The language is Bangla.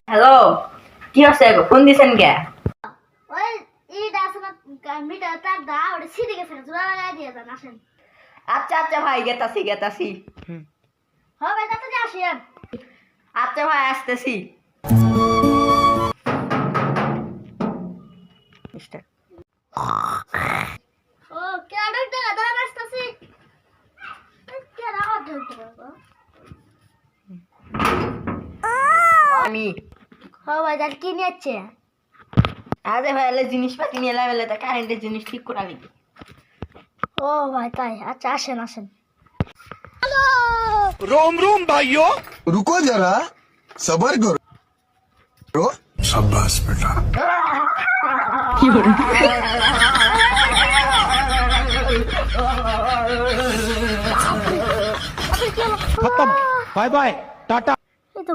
হ্যালো, কি হচ্ছে গো? ফোন দিছেন কে? আচ্ছা আচ্ছা ভাই, গেতাছি। আচ্ছা ভাই, আসতেছি। আমি কি নিচ্ছে? আরে ভাই, এলে জিনিসপাতি নিয়ে এলাম, এলে কারেন্টের জিনিস ঠিক করা নিবি। ও ভাই তাই, আচ্ছা আসেন। रोम रोम भाइयों, रुको जरा सबर करो। शाबाश बेटा। खत्म, बाय बाय, टाटा। এই তো